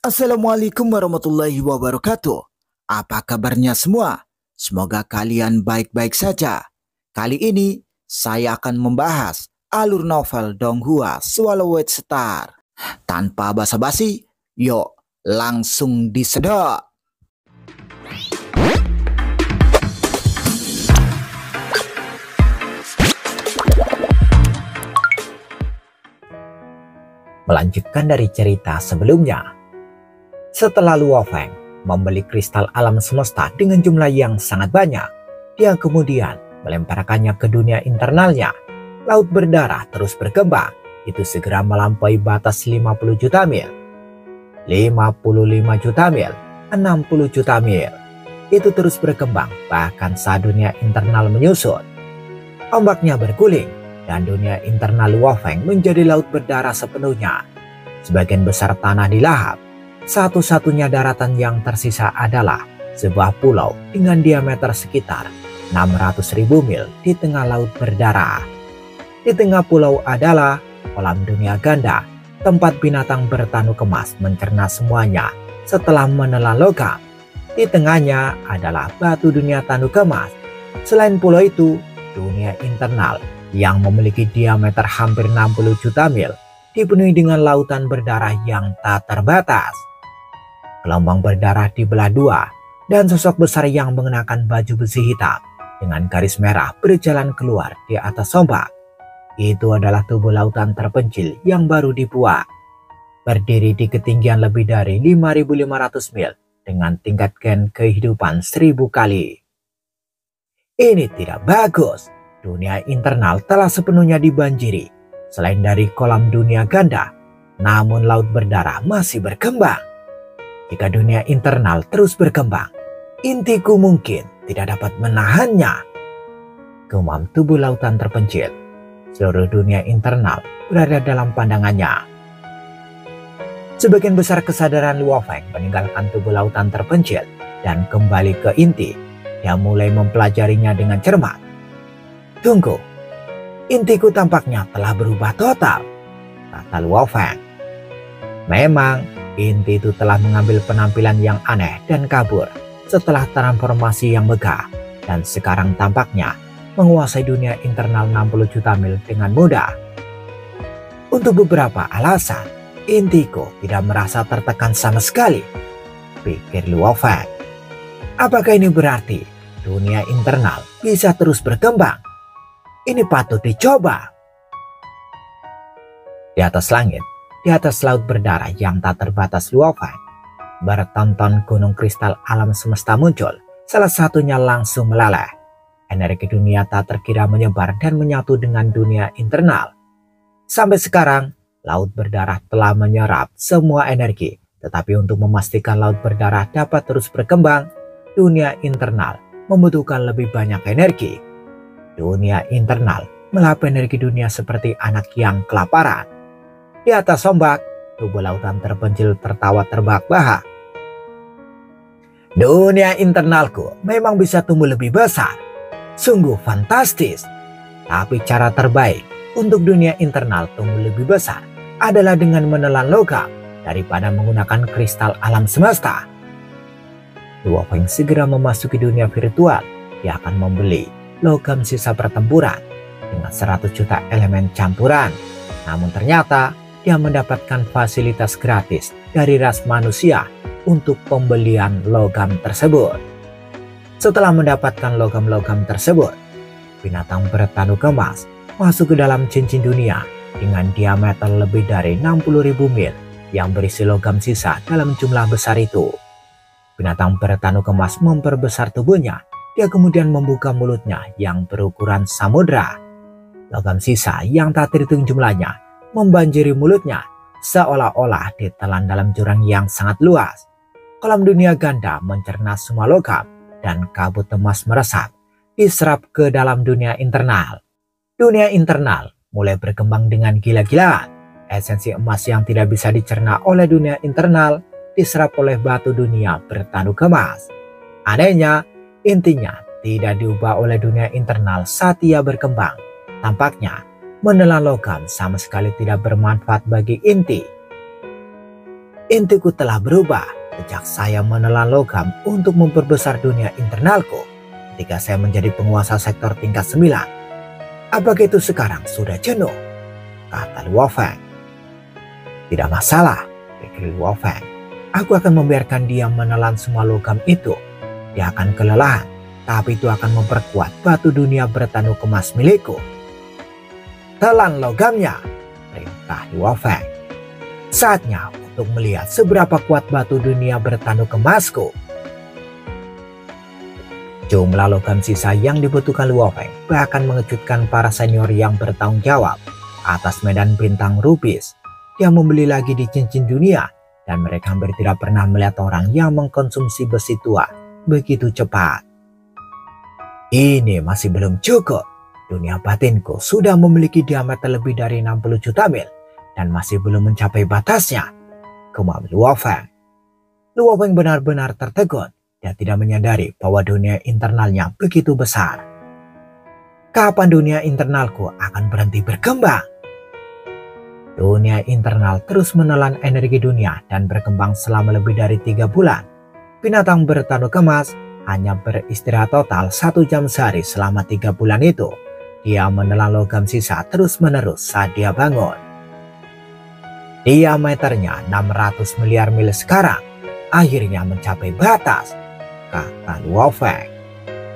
Assalamualaikum warahmatullahi wabarakatuh. Apa kabarnya semua? Semoga kalian baik-baik saja. Kali ini saya akan membahas alur novel Donghua Swallowed Star. Tanpa basa-basi, yuk langsung disedot. Melanjutkan dari cerita sebelumnya, setelah Luo Feng membeli kristal alam semesta dengan jumlah yang sangat banyak, dia kemudian melemparkannya ke dunia internalnya. Laut berdarah terus berkembang, itu segera melampaui batas 50 juta mil, 55 juta mil, 60 juta mil. Itu terus berkembang, bahkan saat dunia internal menyusut. Ombaknya berguling, dan dunia internal Luo Feng menjadi laut berdarah sepenuhnya. Sebagian besar tanah dilahap. Satu-satunya daratan yang tersisa adalah sebuah pulau dengan diameter sekitar 600.000 mil di tengah laut berdarah. Di tengah pulau adalah kolam dunia ganda, tempat binatang bertanu kemas mencerna semuanya setelah menelan logam. Di tengahnya adalah batu dunia tanu kemas. Selain pulau itu, dunia internal yang memiliki diameter hampir 60 juta mil dipenuhi dengan lautan berdarah yang tak terbatas. Gelombang berdarah dibelah dua, dan sosok besar yang mengenakan baju besi hitam dengan garis merah berjalan keluar di atas ombak. Itu adalah tubuh lautan terpencil yang baru dibuat. Berdiri di ketinggian lebih dari 5.500 mil dengan tingkat gen kehidupan 1000 kali. Ini tidak bagus. Dunia internal telah sepenuhnya dibanjiri. Selain dari kolam dunia ganda, namun laut berdarah masih berkembang. Jika dunia internal terus berkembang, intiku mungkin tidak dapat menahannya. Gumam tubuh lautan terpencil. Seluruh dunia internal berada dalam pandangannya. Sebagian besar kesadaran Luo Feng meninggalkan tubuh lautan terpencil dan kembali ke inti. Dia mulai mempelajarinya dengan cermat. Tunggu, intiku tampaknya telah berubah total, kata Luo Feng. Memang, inti itu telah mengambil penampilan yang aneh dan kabur setelah transformasi yang megah, dan sekarang tampaknya menguasai dunia internal 60 juta mil dengan mudah. Untuk beberapa alasan, intiku tidak merasa tertekan sama sekali, pikir Luo Feng. Apakah ini berarti dunia internal bisa terus berkembang? Ini patut dicoba. Di atas langit, di atas laut berdarah yang tak terbatas Luo Feng, bertonton gunung kristal alam semesta muncul. Salah satunya langsung meleleh. Energi dunia tak terkira menyebar dan menyatu dengan dunia internal. Sampai sekarang, laut berdarah telah menyerap semua energi. Tetapi untuk memastikan laut berdarah dapat terus berkembang, dunia internal membutuhkan lebih banyak energi. Dunia internal melahap energi dunia seperti anak yang kelaparan. Di atas ombak, tubuh lautan terpencil tertawa terbahak-bahak. Dunia internalku memang bisa tumbuh lebih besar. Sungguh fantastis. Tapi cara terbaik untuk dunia internal tumbuh lebih besar adalah dengan menelan logam daripada menggunakan kristal alam semesta. Luo Feng segera memasuki dunia virtual. Dia akan membeli logam sisa pertempuran dengan 100 juta elemen campuran. Namun ternyata dia mendapatkan fasilitas gratis dari ras manusia untuk pembelian logam tersebut. Setelah mendapatkan logam-logam tersebut, binatang bertanu kemas masuk ke dalam cincin dunia dengan diameter lebih dari 60.000 mil yang berisi logam sisa dalam jumlah besar itu. Binatang bertanu kemas memperbesar tubuhnya. Dia kemudian membuka mulutnya yang berukuran samudra. Logam sisa yang tak terhitung jumlahnya membanjiri mulutnya seolah-olah ditelan dalam jurang yang sangat luas. Kolam dunia ganda mencerna semua logam dan kabut emas meresap diserap ke dalam dunia internal. Dunia internal mulai berkembang dengan gila-gilaan. Esensi emas yang tidak bisa dicerna oleh dunia internal diserap oleh batu dunia bertanu kemas. Anehnya, intinya tidak diubah oleh dunia internal saat ia berkembang. Tampaknya menelan logam sama sekali tidak bermanfaat bagi inti. Intiku telah berubah sejak saya menelan logam untuk memperbesar dunia internalku ketika saya menjadi penguasa sektor tingkat 9. Apakah itu sekarang sudah jenuh? Kata Luo Feng. Tidak masalah, pikir Luo Feng. Aku akan membiarkan dia menelan semua logam itu. Dia akan kelelahan, tapi itu akan memperkuat batu dunia bertanu kemas milikku. Telan logamnya, perintah Luo Feng. Saatnya untuk melihat seberapa kuat batu dunia bertanu kemasku. Jumlah logam sisa yang dibutuhkan Luo Feng bahkan mengejutkan para senior yang bertanggung jawab atas medan bintang rubis. Dia membeli lagi di cincin dunia, dan mereka hampir tidak pernah melihat orang yang mengkonsumsi besi tua begitu cepat. Ini masih belum cukup. Dunia batinku sudah memiliki diameter lebih dari 60 juta mil dan masih belum mencapai batasnya, gumam Luo Feng. Luo Feng benar-benar tertegun dan tidak menyadari bahwa dunia internalnya begitu besar. Kapan dunia internalku akan berhenti berkembang? Dunia internal terus menelan energi dunia dan berkembang selama lebih dari 3 bulan. Binatang bertanu kemas hanya beristirahat total 1 jam sehari selama 3 bulan itu. Dia menelan logam sisa terus-menerus saat dia bangun. Diameternya 600 miliar mil sekarang akhirnya mencapai batas, kata Luo Feng.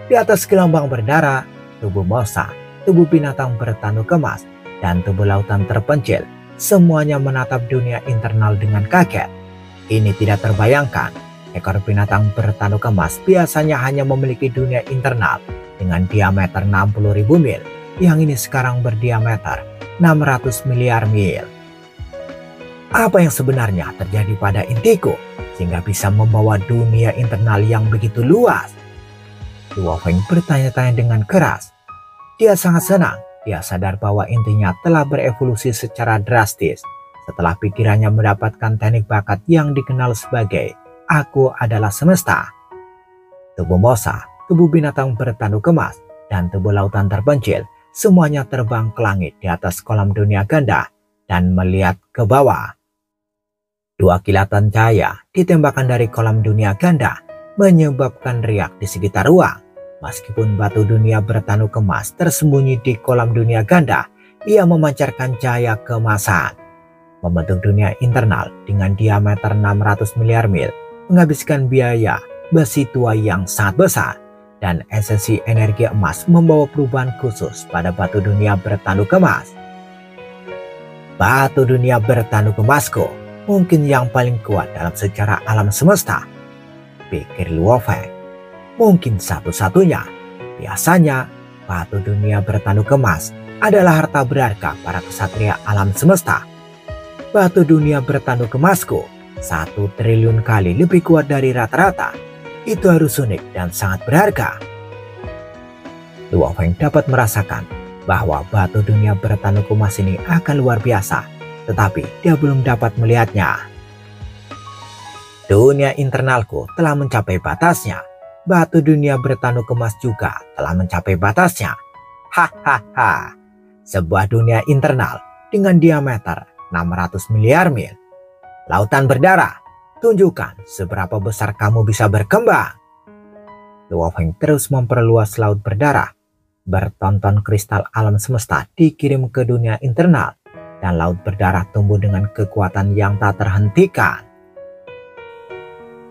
Di atas gelombang berdarah, tubuh Mosa, tubuh binatang bertanu kemas, dan tubuh lautan terpencil, semuanya menatap dunia internal dengan kaget. Ini tidak terbayangkan. Ekor binatang bertanu kemas biasanya hanya memiliki dunia internal dengan diameter 60.000 mil. Yang ini sekarang berdiameter 600 miliar mil. Apa yang sebenarnya terjadi pada intiku sehingga bisa membawa dunia internal yang begitu luas? Luo Feng bertanya-tanya dengan keras. Dia sangat senang. Dia sadar bahwa intinya telah berevolusi secara drastis setelah pikirannya mendapatkan teknik bakat yang dikenal sebagai Aku adalah Semesta. Tubuh Mosa, tubuh binatang bertanu kemas, dan tubuh lautan terpencil semuanya terbang ke langit di atas kolam dunia ganda dan melihat ke bawah. 2 kilatan cahaya ditembakkan dari kolam dunia ganda menyebabkan riak di sekitar ruang. Meskipun batu dunia bertanu kemas tersembunyi di kolam dunia ganda, ia memancarkan cahaya keemasan. Membentuk dunia internal dengan diameter 600 miliar mil menghabiskan biaya besi tua yang sangat besar, dan esensi energi emas membawa perubahan khusus pada batu dunia bertanu kemas. Batu dunia bertanu kemasku mungkin yang paling kuat dalam sejarah alam semesta, pikir Luo Feng. Mungkin satu-satunya. Biasanya, batu dunia bertanu kemas adalah harta berharga para kesatria alam semesta. Batu dunia bertanu kemasku 1 triliun kali lebih kuat dari rata-rata. Itu harus unik dan sangat berharga. Luo Feng dapat merasakan bahwa batu dunia bertanu kemas ini akan luar biasa, tetapi dia belum dapat melihatnya. Dunia internalku telah mencapai batasnya. Batu dunia bertanu kemas juga telah mencapai batasnya. Hahaha. Sebuah dunia internal dengan diameter 600 miliar mil. Lautan berdarah, tunjukkan seberapa besar kamu bisa berkembang. Luo Feng terus memperluas laut berdarah. Bertonton kristal alam semesta dikirim ke dunia internal, dan laut berdarah tumbuh dengan kekuatan yang tak terhentikan.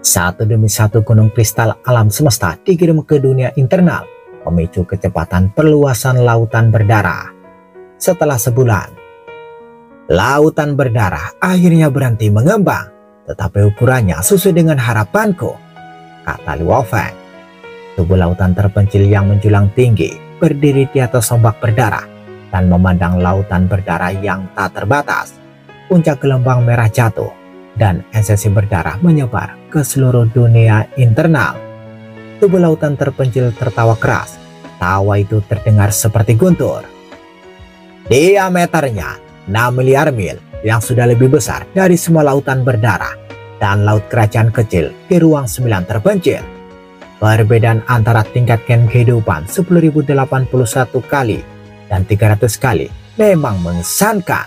Satu demi satu gunung kristal alam semesta dikirim ke dunia internal, memicu kecepatan perluasan lautan berdarah. Setelah sebulan, lautan berdarah akhirnya berhenti mengembang, tetapi ukurannya sesuai dengan harapanku, kata Luo Feng. Tubuh lautan terpencil yang menjulang tinggi berdiri di atas ombak berdarah dan memandang lautan berdarah yang tak terbatas. Puncak gelombang merah jatuh dan esensi berdarah menyebar ke seluruh dunia internal. Tubuh lautan terpencil tertawa keras. Tawa itu terdengar seperti guntur. Diameternya 6 miliar mil yang sudah lebih besar dari semua lautan berdarah dan laut kerajaan kecil di ruang 9 terpencil. Perbedaan antara tingkat gen kehidupan 10.081 kali dan 300 kali memang mengesankan.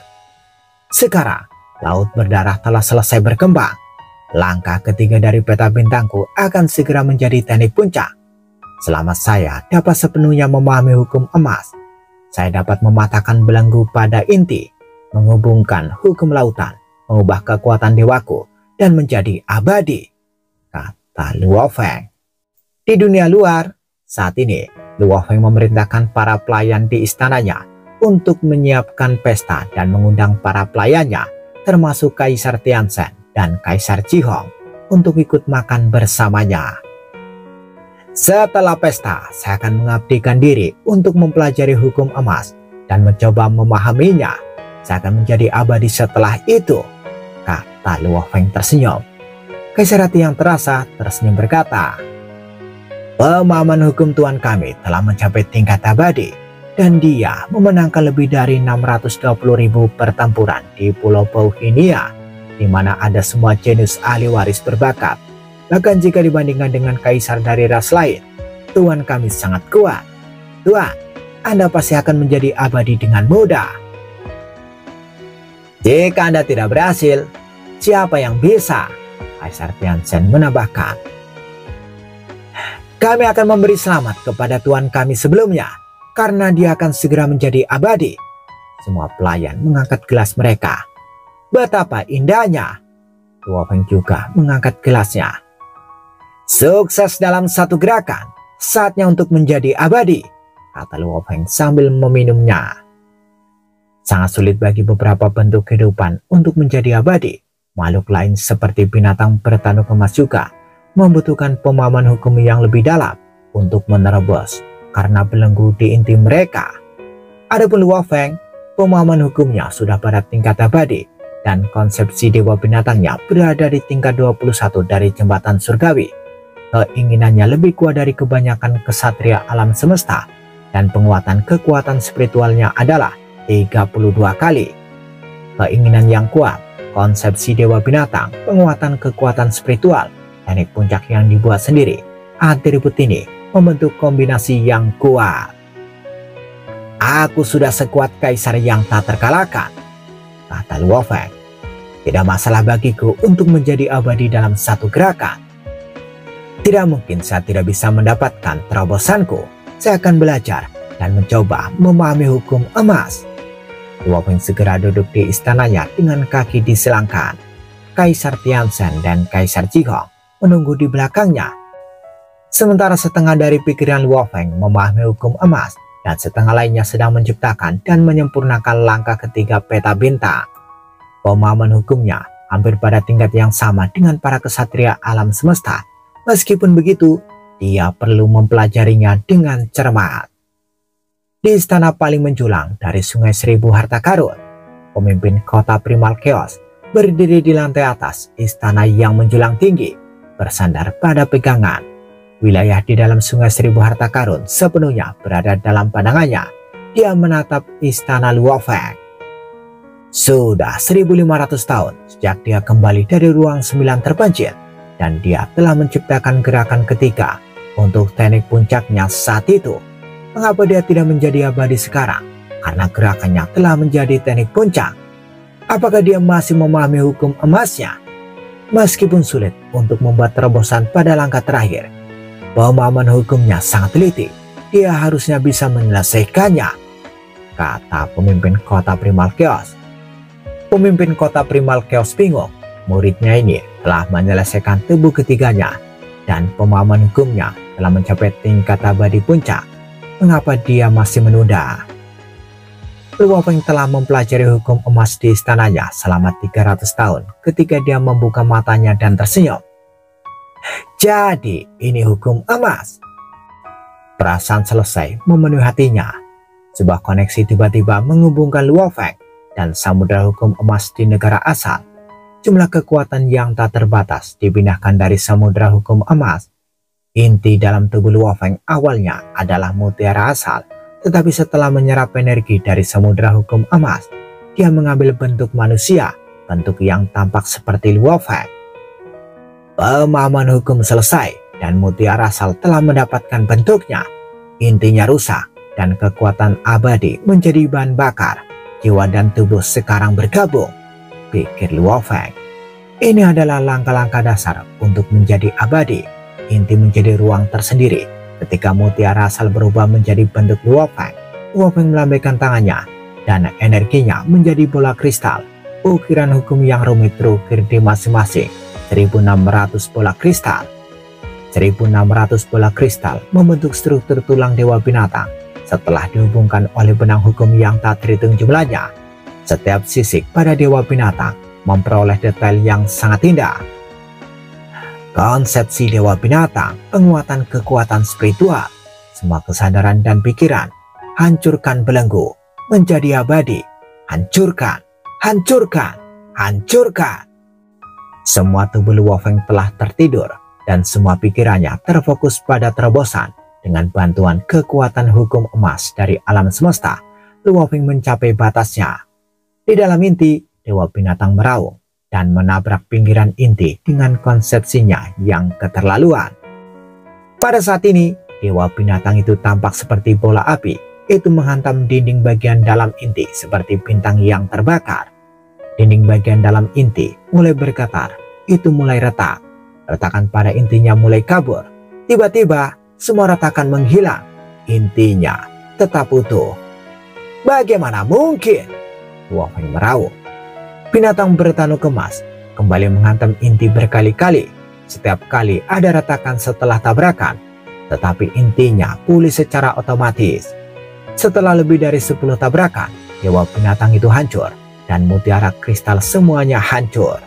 Sekarang, laut berdarah telah selesai berkembang Langkah ketiga dari peta bintangku akan segera menjadi teknik puncak. Selama saya dapat sepenuhnya memahami hukum emas, saya dapat mematahkan belenggu pada inti, menghubungkan hukum lautan, mengubah kekuatan dewaku, dan menjadi abadi, kata Luo Feng. Di dunia luar, saat ini Luo Feng memerintahkan para pelayan di istananya untuk menyiapkan pesta dan mengundang para pelayannya, termasuk Kaisar Tianzhen dan Kaisar Zhihong, untuk ikut makan bersamanya. Setelah pesta, saya akan mengabdikan diri untuk mempelajari hukum emas dan mencoba memahaminya. Saya akan menjadi abadi setelah itu, kata Luo Feng tersenyum. Kaisar hati yang terasa tersenyum berkata, pemahaman hukum Tuan kami telah mencapai tingkat abadi, dan dia memenangkan lebih dari 620.000 pertempuran di Pulau Bohinia, di mana ada semua jenius ahli waris berbakat. Bahkan jika dibandingkan dengan kaisar dari ras lain, Tuan kami sangat kuat. Tuan, Anda pasti akan menjadi abadi dengan mudah. Jika Anda tidak berhasil, siapa yang bisa? Kaisar Tianzhen menambahkan. Kami akan memberi selamat kepada Tuan kami sebelumnya, karena dia akan segera menjadi abadi. Semua pelayan mengangkat gelas mereka. Betapa indahnya. Luo Feng juga mengangkat gelasnya. Sukses dalam satu gerakan, saatnya untuk menjadi abadi, kata Luo Feng sambil meminumnya. Sangat sulit bagi beberapa bentuk kehidupan untuk menjadi abadi. Makhluk lain seperti binatang bertanduk emas juga membutuhkan pemahaman hukum yang lebih dalam untuk menerobos karena belenggu di inti mereka. Adapun Luo Feng, pemahaman hukumnya sudah pada tingkat abadi, dan konsepsi dewa binatangnya berada di tingkat 21 dari jembatan surgawi. Keinginannya lebih kuat dari kebanyakan kesatria alam semesta, dan penguatan kekuatan spiritualnya adalah 32 kali. Keinginan yang kuat, konsepsi dewa binatang, penguatan kekuatan spiritual, teknik puncak yang dibuat sendiri, atribut ini membentuk kombinasi yang kuat. Aku sudah sekuat kaisar yang tak terkalahkan, kata Luo Feng. Tidak masalah bagiku untuk menjadi abadi dalam satu gerakan. Tidak mungkin saya tidak bisa mendapatkan terobosanku. Saya akan belajar dan mencoba memahami hukum emas. Luo Feng segera duduk di istananya dengan kaki disilangkan. Kaisar Tianzhen dan Kaisar Zhihong menunggu di belakangnya. Sementara setengah dari pikiran Luo Feng memahami hukum emas, dan setengah lainnya sedang menciptakan dan menyempurnakan langkah ketiga peta bintang. Pemahaman hukumnya hampir pada tingkat yang sama dengan para kesatria alam semesta. Meskipun begitu, dia perlu mempelajarinya dengan cermat. Di istana paling menjulang dari Sungai Seribu Harta Karun, pemimpin kota Primal Chaos berdiri di lantai atas istana yang menjulang tinggi, bersandar pada pegangan. Wilayah di dalam Sungai Seribu Harta Karun sepenuhnya berada dalam pandangannya. Dia menatap istana Luo Feng. Sudah 1500 tahun sejak dia kembali dari ruang 9 terpencil, dan dia telah menciptakan gerakan ketiga untuk teknik puncaknya saat itu. Mengapa dia tidak menjadi abadi sekarang? Karena gerakannya telah menjadi teknik puncak. Apakah dia masih memahami hukum emasnya? Meskipun sulit untuk membuat terobosan pada langkah terakhir, pemahaman hukumnya sangat teliti. Dia harusnya bisa menyelesaikannya, kata pemimpin kota Primal Chaos. Pemimpin kota Primal Chaos bingung. Muridnya ini telah menyelesaikan tubuh ketiganya, dan pemahaman hukumnya telah mencapai tingkat abadi puncak. Mengapa dia masih menunda? Luo Feng telah mempelajari hukum emas di istananya selama 300 tahun ketika dia membuka matanya dan tersenyum. Jadi ini hukum emas. Perasaan selesai memenuhi hatinya. Sebuah koneksi tiba-tiba menghubungkan Luo Feng dan samudera hukum emas di negara asal. Jumlah kekuatan yang tak terbatas dipindahkan dari samudera hukum emas. Inti dalam tubuh Luo Feng awalnya adalah mutiara asal, tetapi setelah menyerap energi dari samudera hukum emas, dia mengambil bentuk manusia, bentuk yang tampak seperti Luo Feng. Pemahaman hukum selesai dan mutiara asal telah mendapatkan bentuknya. Intinya rusak dan kekuatan abadi menjadi bahan bakar. Jiwa dan tubuh sekarang bergabung, pikir Luo Feng. Ini adalah langkah-langkah dasar untuk menjadi abadi. Inti menjadi ruang tersendiri. Ketika mutiara asal berubah menjadi bentuk Luo Feng, Luo Feng melambaikan tangannya dan energinya menjadi bola kristal. Ukiran hukum yang rumit terukir di masing-masing 1600 bola kristal. 1600 bola kristal membentuk struktur tulang dewa binatang. Setelah dihubungkan oleh benang hukum yang tak terhitung jumlahnya, setiap sisik pada dewa binatang memperoleh detail yang sangat indah. Konsepsi dewa binatang, penguatan kekuatan spiritual, semua kesadaran dan pikiran, hancurkan belenggu, menjadi abadi, hancurkan, hancurkan, hancurkan. Semua tubuh Luo Feng telah tertidur dan semua pikirannya terfokus pada terobosan. Dengan bantuan kekuatan hukum emas dari alam semesta, Luo Feng mencapai batasnya. Di dalam inti, dewa binatang meraung dan menabrak pinggiran inti dengan konsepsinya yang keterlaluan. Pada saat ini, dewa binatang itu tampak seperti bola api. Itu menghantam dinding bagian dalam inti seperti bintang yang terbakar. Dinding bagian dalam inti mulai bergetar, itu mulai retak. Retakan pada intinya mulai kabur. Tiba-tiba, semua retakan menghilang. Intinya tetap utuh. Bagaimana mungkin? Luo Feng meraung. Binatang bertanu kemas kembali menghantam inti berkali-kali. Setiap kali ada retakan setelah tabrakan, tetapi intinya pulih secara otomatis. Setelah lebih dari 10 tabrakan, dewa binatang itu hancur dan mutiara kristal semuanya hancur.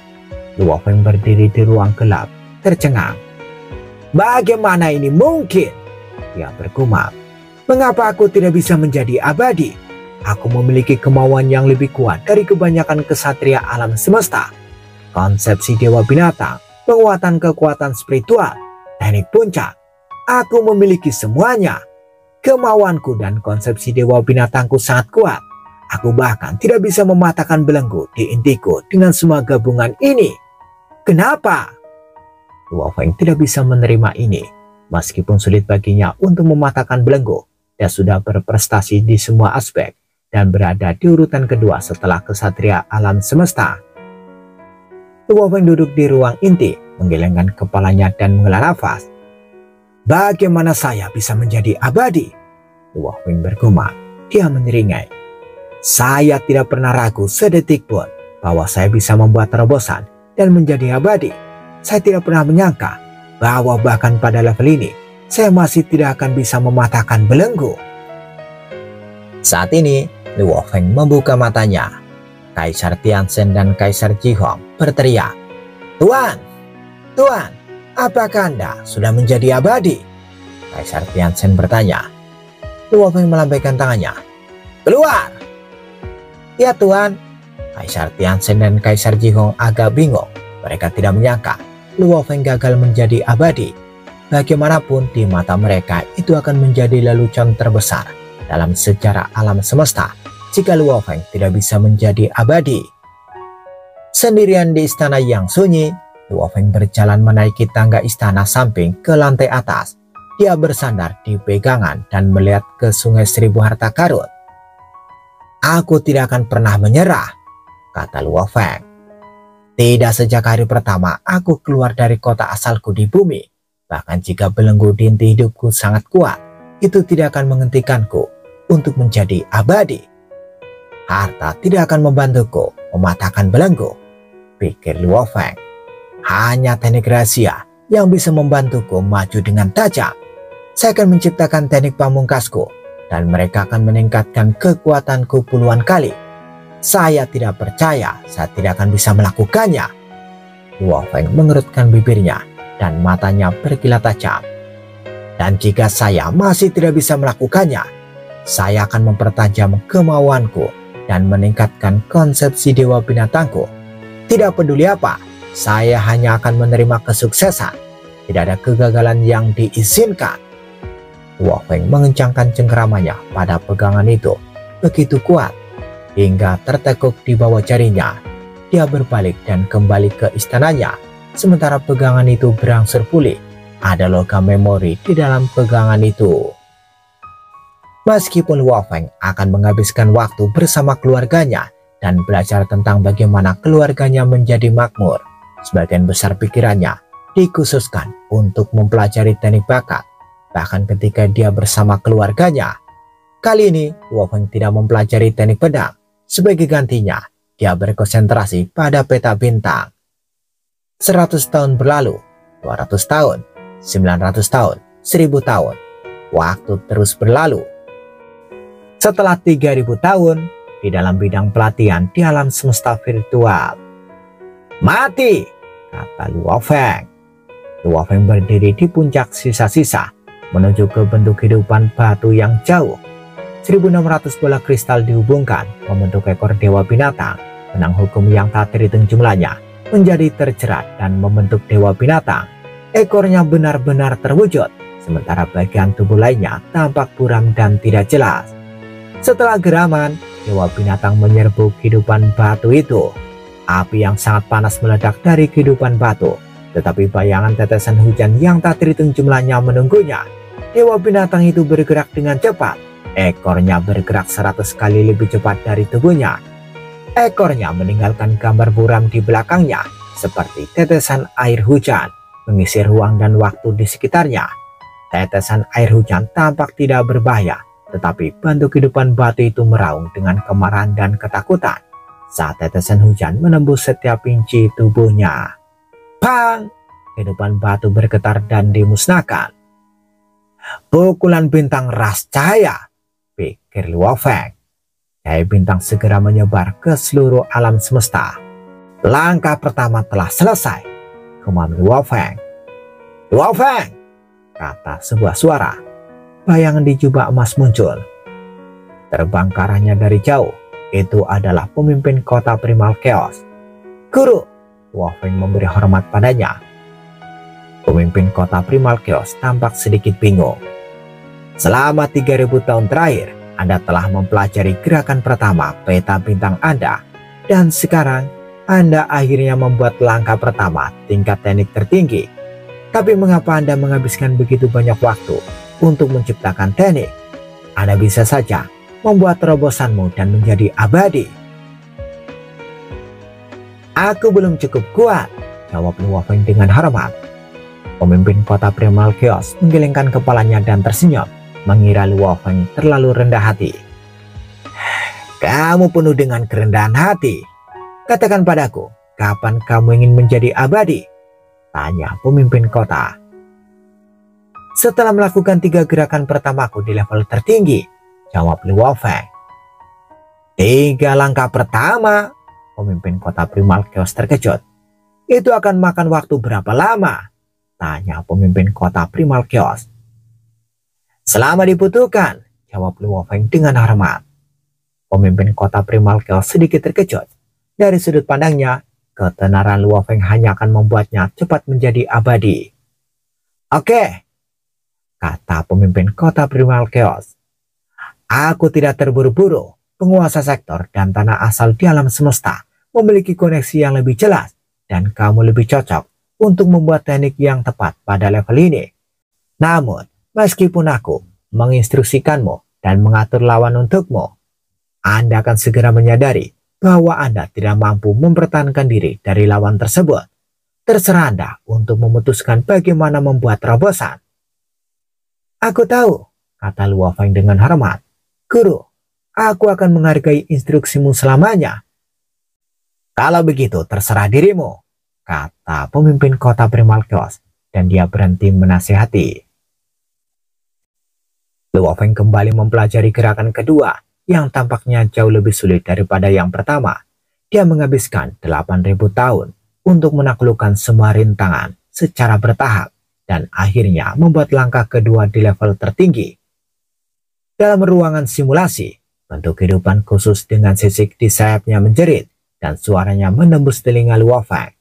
Luo Feng berdiri di ruang gelap, tercengang. Bagaimana ini mungkin? Dia bergumam. Mengapa aku tidak bisa menjadi abadi? Aku memiliki kemauan yang lebih kuat dari kebanyakan kesatria alam semesta. Konsepsi dewa binatang, penguatan kekuatan spiritual, teknik puncak. Aku memiliki semuanya. Kemauanku dan konsepsi dewa binatangku sangat kuat. Aku bahkan tidak bisa mematahkan belenggu di intiku dengan semua gabungan ini. Kenapa? Luo Feng tidak bisa menerima ini. Meskipun sulit baginya untuk mematahkan belenggu, dia sudah berprestasi di semua aspek dan berada di urutan kedua setelah kesatria alam semesta. Luo Feng duduk di ruang inti, menggelengkan kepalanya dan menghela nafas. Bagaimana saya bisa menjadi abadi? Luo Feng bergumam. Dia menyeringai. Saya tidak pernah ragu sedetik pun bahwa saya bisa membuat terobosan dan menjadi abadi. Saya tidak pernah menyangka bahwa bahkan pada level ini, saya masih tidak akan bisa mematahkan belenggu. Saat ini, Luo Feng membuka matanya. Kaisar Tianzhen dan Kaisar Jihong berteriak, Tuan, Tuan, apakah Anda sudah menjadi abadi? Kaisar Tianzhen bertanya. Luo Feng melambaikan tangannya. Keluar! Ya Tuan. Kaisar Tianzhen dan Kaisar Jihong agak bingung. Mereka tidak menyangka Luo Feng gagal menjadi abadi. Bagaimanapun di mata mereka itu akan menjadi lelucon terbesar dalam sejarah alam semesta jika Luo Feng tidak bisa menjadi abadi. Sendirian di istana yang sunyi, Luo Feng berjalan menaiki tangga istana samping ke lantai atas. Dia bersandar di pegangan dan melihat ke sungai seribu harta karun. Aku tidak akan pernah menyerah, kata Luo Feng. Tidak sejak hari pertama aku keluar dari kota asalku di bumi. Bahkan jika belenggu di inti hidupku sangat kuat, itu tidak akan menghentikanku untuk menjadi abadi. Harta tidak akan membantuku mematahkan belenggu, pikir Luo Feng. Hanya teknik rahasia yang bisa membantuku maju dengan tajam. Saya akan menciptakan teknik pamungkasku dan mereka akan meningkatkan kekuatanku puluhan kali. Saya tidak percaya saya tidak akan bisa melakukannya. Luo Feng mengerutkan bibirnya dan matanya berkilat tajam. Dan jika saya masih tidak bisa melakukannya, saya akan mempertajam kemauanku dan meningkatkan konsepsi dewa binatangku. Tidak peduli apa, saya hanya akan menerima kesuksesan. Tidak ada kegagalan yang diizinkan. Luo Feng mengencangkan cengkeramannya pada pegangan itu begitu kuat hingga tertekuk di bawah jarinya. Dia berbalik dan kembali ke istananya. Sementara pegangan itu berangsur pulih. Ada logam memori di dalam pegangan itu. Meskipun Luo Feng akan menghabiskan waktu bersama keluarganya dan belajar tentang bagaimana keluarganya menjadi makmur, Sebagian besar pikirannya dikhususkan untuk mempelajari teknik bakat. Bahkan ketika dia bersama keluarganya, kali ini Luo Feng tidak mempelajari teknik pedang. Sebagai gantinya, dia berkonsentrasi pada peta bintang. 100 tahun berlalu, 200 tahun, 900 tahun, 1000 tahun. Waktu terus berlalu. Setelah 3000 tahun, di dalam bidang pelatihan di alam semesta virtual. Mati, kata Luo Feng. Luo Feng berdiri di puncak sisa-sisa, menuju ke bentuk kehidupan batu yang jauh. 1600 bola kristal dihubungkan membentuk ekor dewa binatang. Benang hukum yang tak terhitung jumlahnya menjadi terjerat dan membentuk dewa binatang. Ekornya benar-benar terwujud, sementara bagian tubuh lainnya tampak buram dan tidak jelas. Setelah geraman, dewa binatang menyerbu kehidupan batu itu. Api yang sangat panas meledak dari kehidupan batu, tetapi bayangan tetesan hujan yang tak terhitung jumlahnya menunggunya. Dewa binatang itu bergerak dengan cepat. Ekornya bergerak 100 kali lebih cepat dari tubuhnya. Ekornya meninggalkan gambar buram di belakangnya, seperti tetesan air hujan, mengisi ruang dan waktu di sekitarnya. Tetesan air hujan tampak tidak berbahaya, tetapi bentuk kehidupan batu itu meraung dengan kemarahan dan ketakutan saat tetesan hujan menembus setiap inci tubuhnya. Bang! Kehidupan batu bergetar dan dimusnahkan. Pukulan bintang ras cahaya, pikir Luo Feng. Cahaya bintang segera menyebar ke seluruh alam semesta. Langkah pertama telah selesai, gumam Luo Feng. Luo Feng, kata sebuah suara. Bayangan di jubah emas muncul. Terbang ke arahnya dari jauh. Itu adalah pemimpin kota Primal Chaos. Guru, Luo Feng memberi hormat padanya. Pemimpin kota Primal Chaos tampak sedikit bingung. Selama 3000 tahun terakhir, Anda telah mempelajari gerakan pertama peta bintang Anda, dan sekarang Anda akhirnya membuat langkah pertama tingkat teknik tertinggi. Tapi mengapa Anda menghabiskan begitu banyak waktu untuk menciptakan teknik? Anda bisa saja membuat terobosanmu dan menjadi abadi. Aku belum cukup kuat, jawab Luo Feng dengan hormat. Pemimpin kota Primal Chaos menggelengkan kepalanya dan tersenyum, mengira Luo Feng terlalu rendah hati. Kamu penuh dengan kerendahan hati. Katakan padaku, kapan kamu ingin menjadi abadi? Tanya pemimpin kota. Setelah melakukan 3 gerakan pertamaku di level tertinggi, jawab Luo Feng. 3 langkah pertama? Pemimpin kota Primal Chaos terkejut. Itu akan makan waktu berapa lama? Tanya pemimpin kota Primal Chaos. Selama dibutuhkan, jawab Luo Feng dengan hormat. Pemimpin kota Primal Chaos sedikit terkejut. Dari sudut pandangnya, ketenaran Luo Feng hanya akan membuatnya cepat menjadi abadi. Oke, kata pemimpin kota Primal Chaos. Aku tidak terburu-buru. Penguasa sektor dan tanah asal di alam semesta memiliki koneksi yang lebih jelas, dan kamu lebih cocok untuk membuat teknik yang tepat pada level ini. Namun, meskipun aku menginstruksikanmu dan mengatur lawan untukmu, Anda akan segera menyadari bahwa Anda tidak mampu mempertahankan diri dari lawan tersebut. Terserah Anda untuk memutuskan bagaimana membuat terobosan. Aku tahu, kata Luo Feng dengan hormat. Guru, aku akan menghargai instruksimu selamanya. Kalau begitu terserah dirimu, kata pemimpin kota Primal Chaos, dan dia berhenti menasihati. Luo Feng kembali mempelajari gerakan kedua yang tampaknya jauh lebih sulit daripada yang pertama. Dia menghabiskan 8000 tahun untuk menaklukkan semua rintangan secara bertahap dan akhirnya membuat langkah kedua di level tertinggi. Dalam ruangan simulasi, bentuk kehidupan khusus dengan sisik di sayapnya menjerit dan suaranya menembus telinga Luo Feng.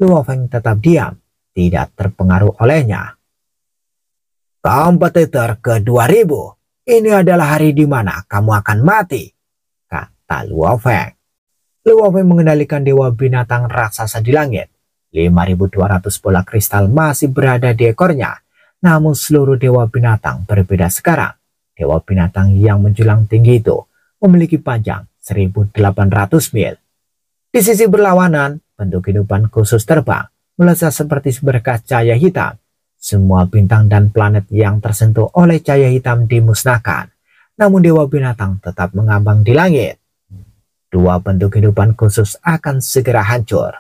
Luo Feng tetap diam, tidak terpengaruh olehnya. Kompetitor ke-2000, ini adalah hari di mana kamu akan mati, kata Luo Feng. Luo Feng mengendalikan dewa binatang raksasa di langit. 5200 bola kristal masih berada di ekornya, namun seluruh dewa binatang berbeda sekarang. Dewa binatang yang menjulang tinggi itu memiliki panjang 1800 mil. Di sisi berlawanan, bentuk kehidupan khusus terbang, melesat seperti berkas cahaya hitam. Semua bintang dan planet yang tersentuh oleh cahaya hitam dimusnahkan, namun dewa binatang tetap mengambang di langit. Dua bentuk kehidupan khusus akan segera hancur.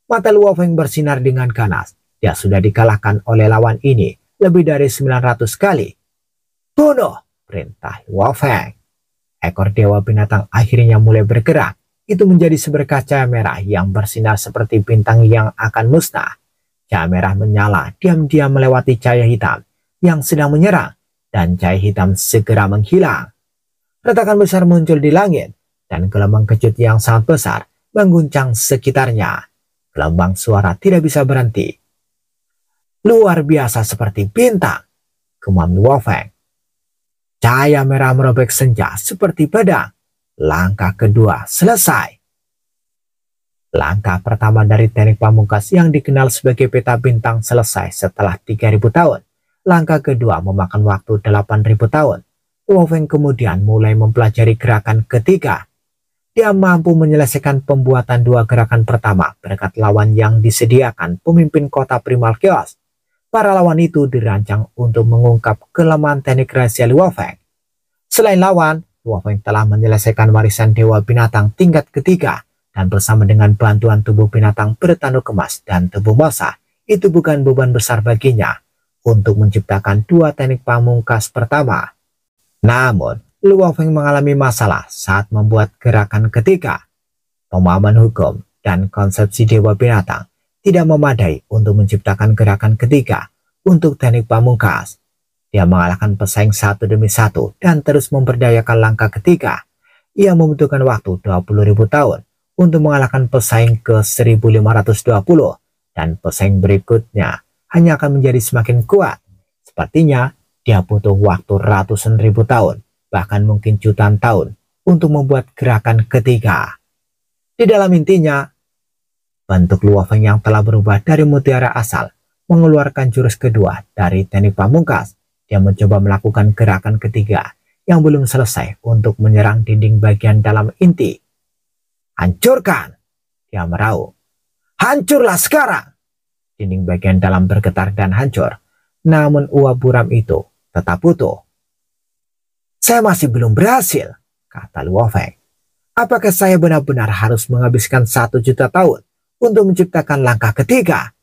Mata Luo Feng bersinar dengan ganas. Dia sudah dikalahkan oleh lawan ini lebih dari 900 kali. Bunuh, perintah Luo Feng. Ekor dewa binatang akhirnya mulai bergerak. Itu menjadi seberkas cahaya merah yang bersinar seperti bintang yang akan musnah. Cahaya merah menyala diam-diam melewati cahaya hitam yang sedang menyerang, dan cahaya hitam segera menghilang. Retakan besar muncul di langit, dan gelombang kejut yang sangat besar mengguncang sekitarnya. Gelombang suara tidak bisa berhenti. Luar biasa seperti bintang, gumam Luo Feng. Cahaya merah merobek senja seperti pedang. Langkah kedua selesai. Langkah pertama dari teknik pamungkas yang dikenal sebagai peta bintang selesai setelah 3000 tahun. Langkah kedua memakan waktu 8000 tahun. Luo Feng kemudian mulai mempelajari gerakan ketiga. Dia mampu menyelesaikan pembuatan dua gerakan pertama berkat lawan yang disediakan pemimpin kota Primal Chaos. Para lawan itu dirancang untuk mengungkap kelemahan teknik rahasia Luo Feng. Selain lawan, Luo Feng telah menyelesaikan warisan dewa binatang tingkat ketiga, dan bersama dengan bantuan tubuh binatang bertanduk emas dan tubuh masa, itu bukan beban besar baginya untuk menciptakan dua teknik pamungkas pertama. Namun, Luo Feng mengalami masalah saat membuat gerakan ketiga. Pemahaman hukum dan konsepsi dewa binatang tidak memadai untuk menciptakan gerakan ketiga untuk teknik pamungkas. Dia mengalahkan pesaing satu demi satu dan terus memberdayakan langkah ketiga. Ia membutuhkan waktu 20.000 tahun untuk mengalahkan pesaing ke 1520, dan pesaing berikutnya hanya akan menjadi semakin kuat. Sepertinya dia butuh waktu ratusan ribu tahun, bahkan mungkin jutaan tahun untuk membuat gerakan ketiga. Di dalam intinya, bentuk Luo Feng yang telah berubah dari mutiara asal mengeluarkan jurus kedua dari teknik pamungkas. Dia mencoba melakukan gerakan ketiga yang belum selesai untuk menyerang dinding bagian dalam inti. Hancurkan! Dia meraung. Hancurlah sekarang! Dinding bagian dalam bergetar dan hancur. Namun uap buram itu tetap utuh. Saya masih belum berhasil, kata Luo Feng. Apakah saya benar-benar harus menghabiskan 1 juta tahun untuk menciptakan langkah ketiga?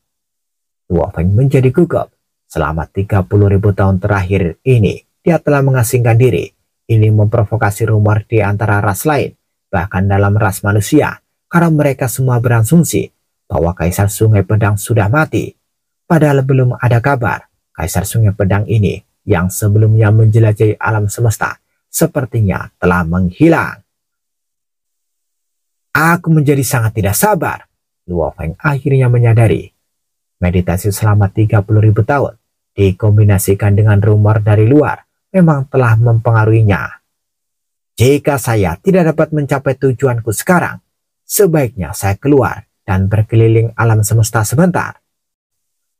Luo Feng menjadi gugup. Selama 30.000 tahun terakhir ini, dia telah mengasingkan diri. Ini memprovokasi rumor di antara ras lain, bahkan dalam ras manusia, karena mereka semua berasumsi bahwa Kaisar Sungai Pedang sudah mati. Padahal belum ada kabar Kaisar Sungai Pedang ini yang sebelumnya menjelajahi alam semesta sepertinya telah menghilang. Aku menjadi sangat tidak sabar. Luo Feng akhirnya menyadari. Meditasi selama 30.000 tahun dikombinasikan dengan rumor dari luar memang telah mempengaruhinya. Jika saya tidak dapat mencapai tujuanku sekarang, sebaiknya saya keluar dan berkeliling alam semesta sebentar.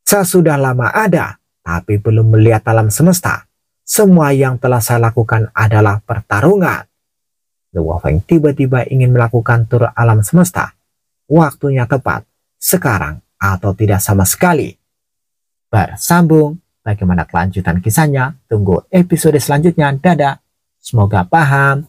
Saya sudah lama ada, tapi belum melihat alam semesta. Semua yang telah saya lakukan adalah pertarungan. Luo Feng tiba-tiba ingin melakukan tur alam semesta. Waktunya tepat, sekarang atau tidak sama sekali. Bersambung, bagaimana kelanjutan kisahnya? Tunggu episode selanjutnya. Dadah, semoga paham.